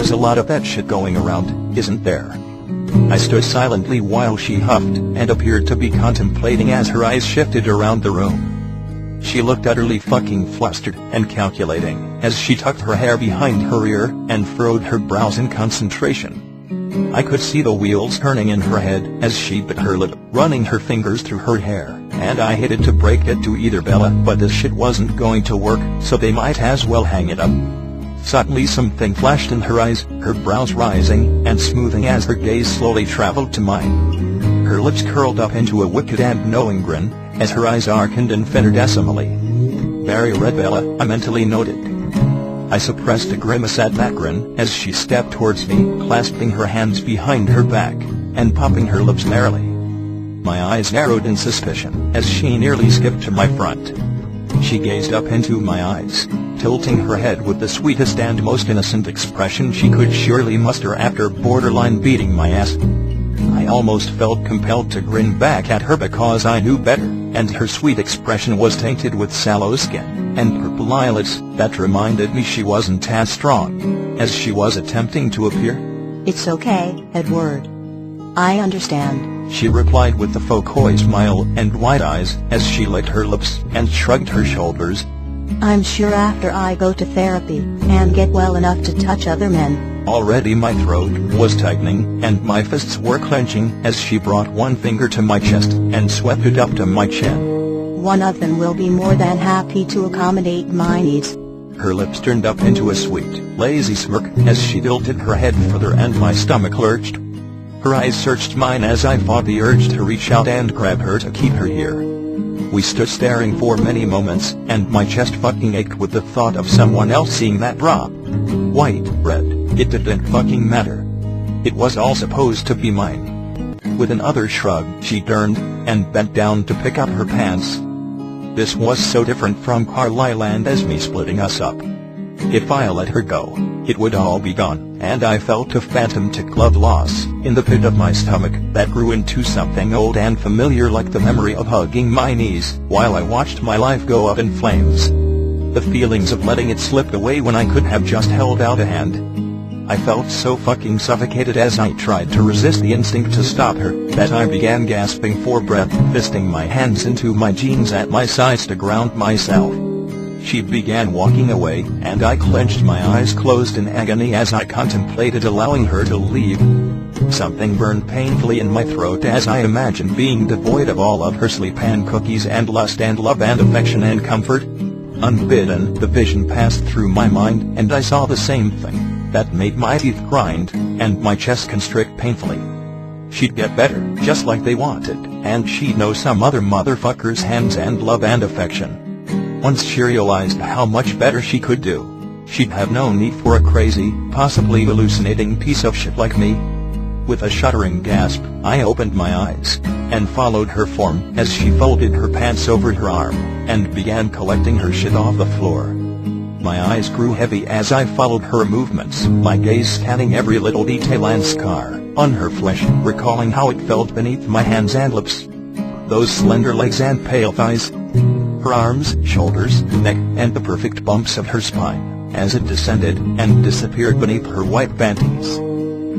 There's a lot of that shit going around, isn't there? I stood silently while she huffed and appeared to be contemplating as her eyes shifted around the room. She looked utterly fucking flustered and calculating as she tucked her hair behind her ear and furrowed her brows in concentration. I could see the wheels turning in her head as she bit her lip, running her fingers through her hair, and I hated to break it to either Bella, but this shit wasn't going to work, so they might as well hang it up. Suddenly something flashed in her eyes, her brows rising and smoothing as her gaze slowly traveled to mine. Her lips curled up into a wicked and knowing grin, as her eyes darkened infinitesimally. "Very red, Bella," I mentally noted. I suppressed a grimace at that grin as she stepped towards me, clasping her hands behind her back and popping her lips merrily. My eyes narrowed in suspicion as she nearly skipped to my front. She gazed up into my eyes, tilting her head with the sweetest and most innocent expression she could surely muster after borderline beating my ass. I almost felt compelled to grin back at her because I knew better, and her sweet expression was tainted with sallow skin and purple eyelids that reminded me she wasn't as strong as she was attempting to appear. "It's okay, Edward. I understand," she replied with a faux coy smile and wide eyes as she licked her lips and shrugged her shoulders. "I'm sure after I go to therapy and get well enough to touch other men." Already my throat was tightening and my fists were clenching as she brought one finger to my chest and swept it up to my chin. "One of them will be more than happy to accommodate my needs." Her lips turned up into a sweet, lazy smirk as she tilted her head further and my stomach lurched. Her eyes searched mine as I fought the urge to reach out and grab her to keep her here. We stood staring for many moments, and my chest fucking ached with the thought of someone else seeing that drop. White, red, it didn't fucking matter. It was all supposed to be mine. With another shrug, she turned and bent down to pick up her pants. This was so different from Carlisle and as me splitting us up. If I let her go, it would all be gone, and I felt a phantom tickle of loss in the pit of my stomach that grew into something old and familiar like the memory of hugging my knees while I watched my life go up in flames. The feelings of letting it slip away when I could have just held out a hand. I felt so fucking suffocated as I tried to resist the instinct to stop her that I began gasping for breath, fisting my hands into my jeans at my sides to ground myself. She began walking away, and I clenched my eyes closed in agony as I contemplated allowing her to leave. Something burned painfully in my throat as I imagined being devoid of all of her sleep and cookies and lust and love and affection and comfort. Unbidden, the vision passed through my mind, and I saw the same thing that made my teeth grind and my chest constrict painfully. She'd get better, just like they wanted, and she'd know some other motherfucker's hands and love and affection. Once she realized how much better she could do, she'd have no need for a crazy, possibly hallucinating piece of shit like me. With a shuddering gasp, I opened my eyes and followed her form as she folded her pants over her arm and began collecting her shit off the floor. My eyes grew heavy as I followed her movements, my gaze scanning every little detail and scar on her flesh, recalling how it felt beneath my hands and lips. Those slender legs and pale thighs, her arms, shoulders, neck, and the perfect bumps of her spine as it descended and disappeared beneath her white panties.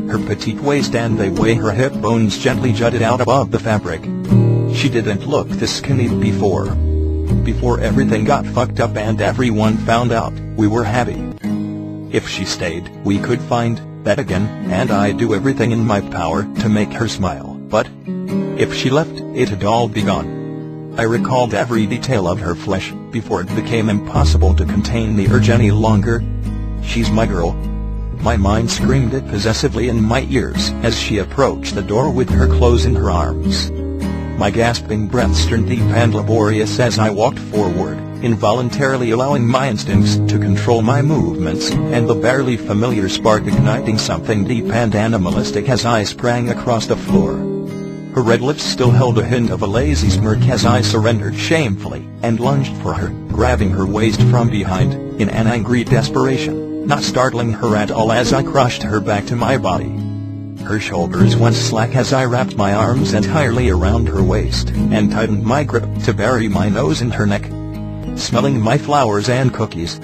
Her petite waist and the way her hip bones gently jutted out above the fabric. She didn't look this skinny before. Before everything got fucked up and everyone found out we were happy. If she stayed, we could find that again, and I'd do everything in my power to make her smile, but if she left, it'd all be gone. I recalled every detail of her flesh before it became impossible to contain the urge any longer. She's my girl. My mind screamed it possessively in my ears as she approached the door with her clothes in her arms. My gasping breaths turned deep and laborious as I walked forward, involuntarily allowing my instincts to control my movements, and the barely familiar spark igniting something deep and animalistic as I sprang across the floor. Her red lips still held a hint of a lazy smirk as I surrendered shamefully and lunged for her, grabbing her waist from behind in an angry desperation, not startling her at all as I crushed her back to my body. Her shoulders went slack as I wrapped my arms entirely around her waist and tightened my grip to bury my nose in her neck. Smelling my flowers and cookies,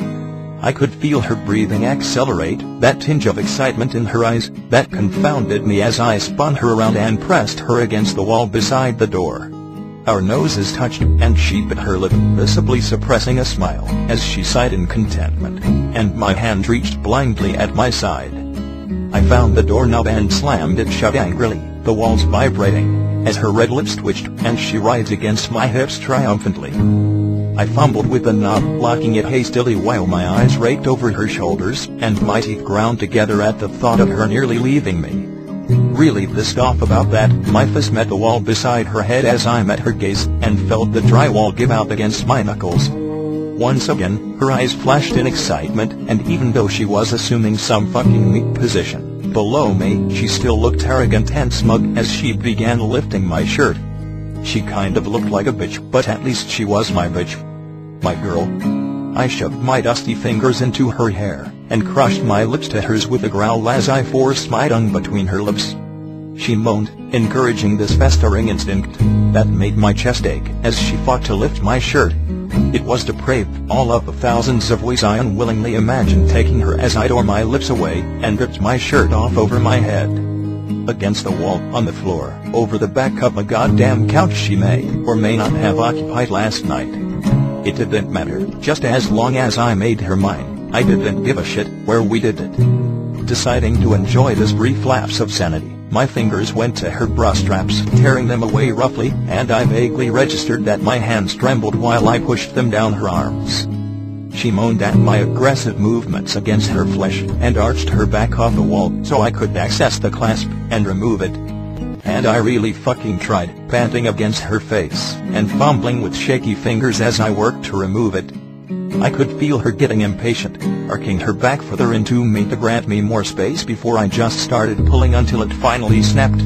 I could feel her breathing accelerate, that tinge of excitement in her eyes, that confounded me as I spun her around and pressed her against the wall beside the door. Our noses touched, and she bit her lip, visibly suppressing a smile, as she sighed in contentment, and my hand reached blindly at my side. I found the doorknob and slammed it shut angrily, the walls vibrating, as her red lips twitched, and she writhed against my hips triumphantly. I fumbled with the knob, locking it hastily while my eyes raked over her shoulders, and my teeth ground together at the thought of her nearly leaving me. Really pissed off about that, my fist met the wall beside her head as I met her gaze, and felt the drywall give out against my knuckles. Once again, her eyes flashed in excitement, and even though she was assuming some fucking meat position below me, she still looked arrogant and smug as she began lifting my shirt. She kind of looked like a bitch, but at least she was my bitch. My girl. I shoved my dusty fingers into her hair, and crushed my lips to hers with a growl as I forced my tongue between her lips. She moaned, encouraging this festering instinct, that made my chest ache as she fought to lift my shirt. It was depraved, all of the thousands of ways I unwillingly imagined taking her as I tore my lips away, and ripped my shirt off over my head. Against the wall, on the floor, over the back of a goddamn couch she may, or may not have occupied last night. It didn't matter, just as long as I made her mine. I didn't give a shit where we did it. Deciding to enjoy this brief lapse of sanity, my fingers went to her bra straps, tearing them away roughly, and I vaguely registered that my hands trembled while I pushed them down her arms. She moaned at my aggressive movements against her flesh, and arched her back off the wall so I could access the clasp and remove it. And I really fucking tried, panting against her face, and fumbling with shaky fingers as I worked to remove it. I could feel her getting impatient, arcing her back further into me to grant me more space before I just started pulling until it finally snapped.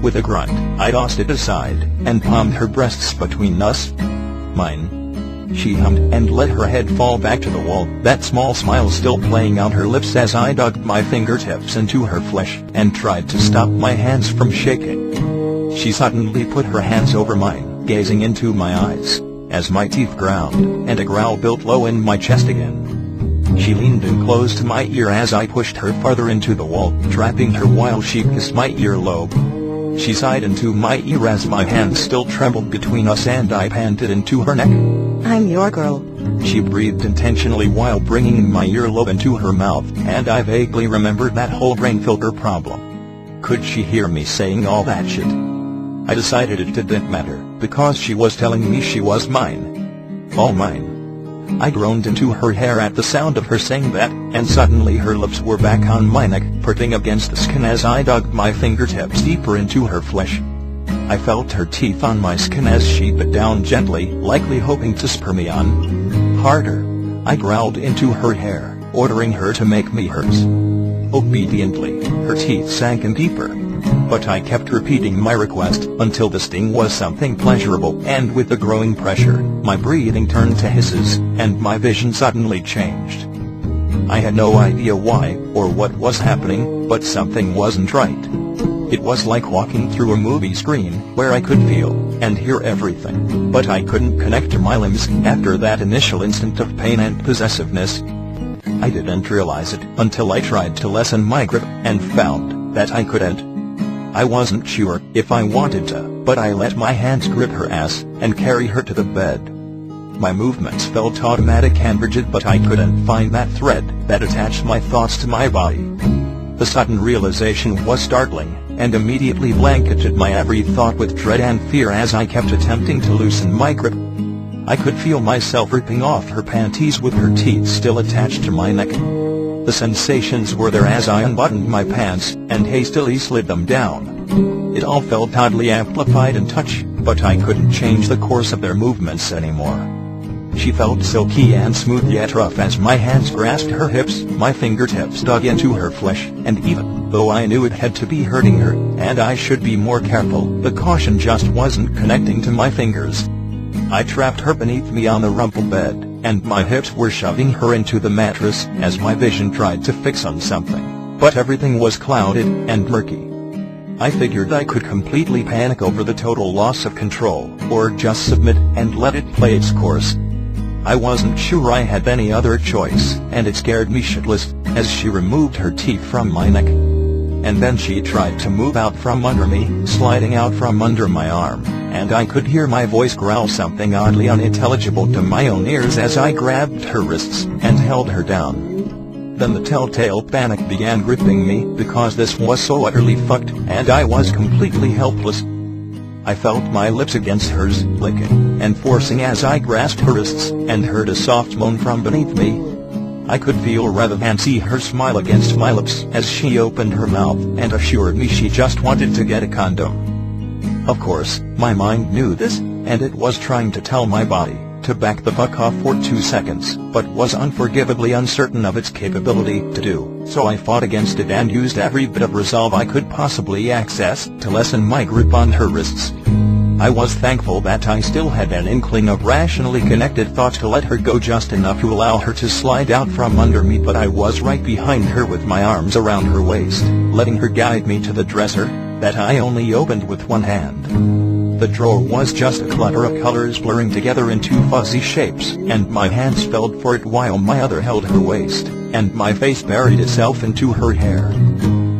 With a grunt, I tossed it aside, and palmed her breasts between us. Mine. She hummed and let her head fall back to the wall, that small smile still playing on her lips as I dug my fingertips into her flesh and tried to stop my hands from shaking. She suddenly put her hands over mine, gazing into my eyes, as my teeth ground, and a growl built low in my chest again. She leaned in close to my ear as I pushed her farther into the wall, trapping her while she kissed my earlobe. She sighed into my ear as my hands still trembled between us and I panted into her neck. I'm your girl. She breathed intentionally while bringing my earlobe into her mouth, and I vaguely remembered that whole brain filter problem. Could she hear me saying all that shit? I decided it didn't matter, because she was telling me she was mine. All mine. I groaned into her hair at the sound of her saying that, and suddenly her lips were back on my neck, pricking against the skin as I dug my fingertips deeper into her flesh. I felt her teeth on my skin as she bit down gently, likely hoping to spur me on. Harder. I growled into her hair, ordering her to make me hers. Obediently, her teeth sank in deeper. But I kept repeating my request, until the sting was something pleasurable, and with the growing pressure, my breathing turned to hisses, and my vision suddenly changed. I had no idea why, or what was happening, but something wasn't right. It was like walking through a movie screen, where I could feel and hear everything, but I couldn't connect to my limbs after that initial instant of pain and possessiveness. I didn't realize it until I tried to lessen my grip, and found that I couldn't. I wasn't sure if I wanted to, but I let my hands grip her ass and carry her to the bed. My movements felt automatic and rigid, but I couldn't find that thread that attached my thoughts to my body. The sudden realization was startling, and immediately blanketed my every thought with dread and fear as I kept attempting to loosen my grip. I could feel myself ripping off her panties with her teeth still attached to my neck. The sensations were there as I unbuttoned my pants and hastily slid them down. It all felt oddly amplified in touch, but I couldn't change the course of their movements anymore. She felt silky and smooth yet rough as my hands grasped her hips, my fingertips dug into her flesh, and even though I knew it had to be hurting her, and I should be more careful, the caution just wasn't connecting to my fingers. I trapped her beneath me on the rumpled bed, and my hips were shoving her into the mattress as my vision tried to fix on something, but everything was clouded and murky. I figured I could completely panic over the total loss of control, or just submit and let it play its course. I wasn't sure I had any other choice, and it scared me shitless, as she removed her teeth from my neck. And then she tried to move out from under me, sliding out from under my arm, and I could hear my voice growl something oddly unintelligible to my own ears as I grabbed her wrists and held her down. Then the telltale panic began gripping me, because this was so utterly fucked, and I was completely helpless. I felt my lips against hers, licking and forcing as I grasped her wrists, and heard a soft moan from beneath me. I could feel rather than see her smile against my lips as she opened her mouth and assured me she just wanted to get a condom. Of course, my mind knew this, and it was trying to tell my body to back the fuck off for 2 seconds, but was unforgivably uncertain of its capability to do so. I fought against it and used every bit of resolve I could possibly access to lessen my grip on her wrists. I was thankful that I still had an inkling of rationally connected thought to let her go just enough to allow her to slide out from under me, but I was right behind her with my arms around her waist, letting her guide me to the dresser that I only opened with one hand. The drawer was just a clutter of colors blurring together into fuzzy shapes, and my hands felt for it while my other held her waist, and my face buried itself into her hair.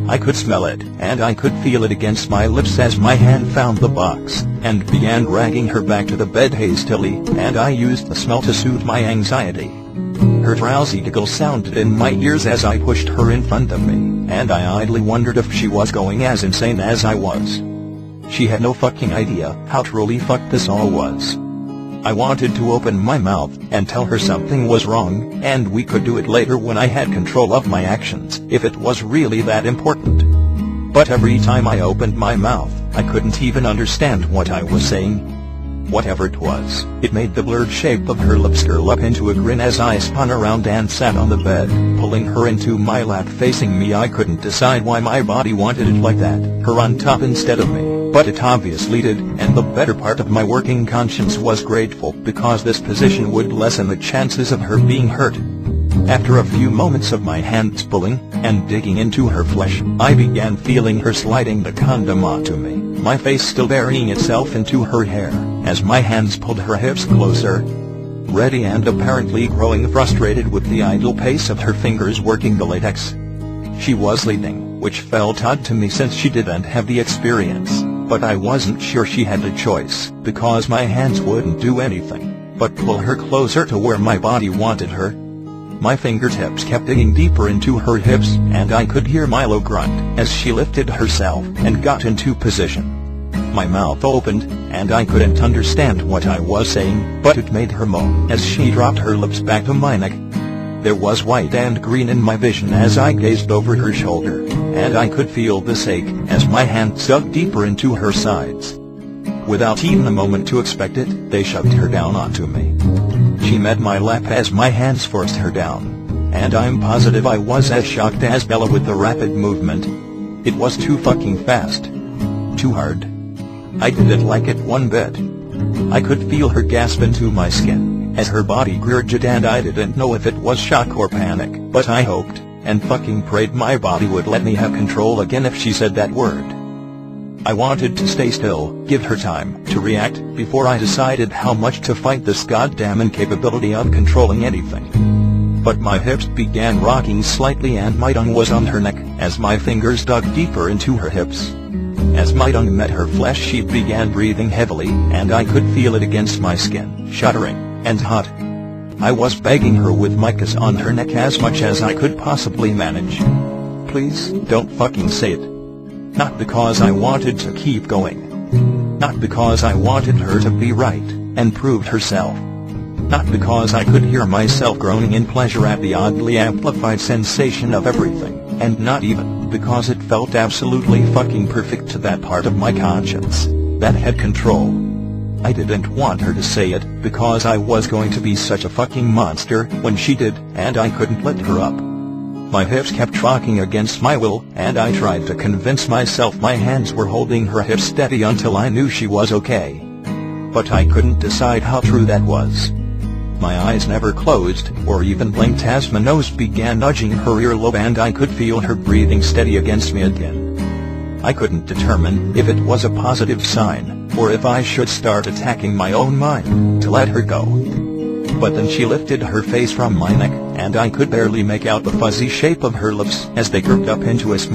I could smell it, and I could feel it against my lips as my hand found the box, and began dragging her back to the bed hastily, and I used the smell to soothe my anxiety. Her drowsy giggle sounded in my ears as I pushed her in front of me, and I idly wondered if she was going as insane as I was. She had no fucking idea how truly fucked this all was. I wanted to open my mouth and tell her something was wrong, and we could do it later when I had control of my actions, if it was really that important. But every time I opened my mouth, I couldn't even understand what I was saying. Whatever it was, it made the blurred shape of her lips curl up into a grin as I spun around and sat on the bed, pulling her into my lap facing me. I couldn't decide why my body wanted it like that, her on top instead of me, but it obviously did, and the better part of my working conscience was grateful because this position would lessen the chances of her being hurt. After a few moments of my hands pulling and digging into her flesh, I began feeling her sliding the condom onto me, my face still burying itself into her hair, as my hands pulled her hips closer. Ready and apparently growing frustrated with the idle pace of her fingers working the latex. She was leading, which felt odd to me since she didn't have the experience, but I wasn't sure she had a choice, because my hands wouldn't do anything but pull her closer to where my body wanted her. My fingertips kept digging deeper into her hips, and I could hear Milo grunt as she lifted herself and got into position. My mouth opened, and I couldn't understand what I was saying, but it made her moan as she dropped her lips back to my neck. There was white and green in my vision as I gazed over her shoulder, and I could feel this ache as my hands dug deeper into her sides. Without even a moment to expect it, they shoved her down onto me. She met my lap as my hands forced her down, and I'm positive I was as shocked as Bella with the rapid movement. It was too fucking fast. Too hard. I didn't like it one bit. I could feel her gasp into my skin as her body gurgled, and I didn't know if it was shock or panic, but I hoped and fucking prayed my body would let me have control again if she said that word. I wanted to stay still, give her time to react, before I decided how much to fight this goddamn incapability of controlling anything. But my hips began rocking slightly and my tongue was on her neck as my fingers dug deeper into her hips. As my tongue met her flesh, she began breathing heavily, and I could feel it against my skin, shuddering and hot. I was begging her with my kiss on her neck as much as I could possibly manage. Please, don't fucking say it. Not because I wanted to keep going. Not because I wanted her to be right and prove herself. Not because I could hear myself groaning in pleasure at the oddly amplified sensation of everything, and not even because it felt absolutely fucking perfect to that part of my conscience that had control. I didn't want her to say it because I was going to be such a fucking monster when she did, and I couldn't let her up. My hips kept rocking against my will, and I tried to convince myself my hands were holding her hips steady until I knew she was okay. But I couldn't decide how true that was. My eyes never closed, or even blinked as my nose began nudging her earlobe, and I could feel her breathing steady against me again. I couldn't determine if it was a positive sign, or if I should start attacking my own mind to let her go. but then she lifted her face from my neck, and I could barely make out the fuzzy shape of her lips as they curved up into a smirk.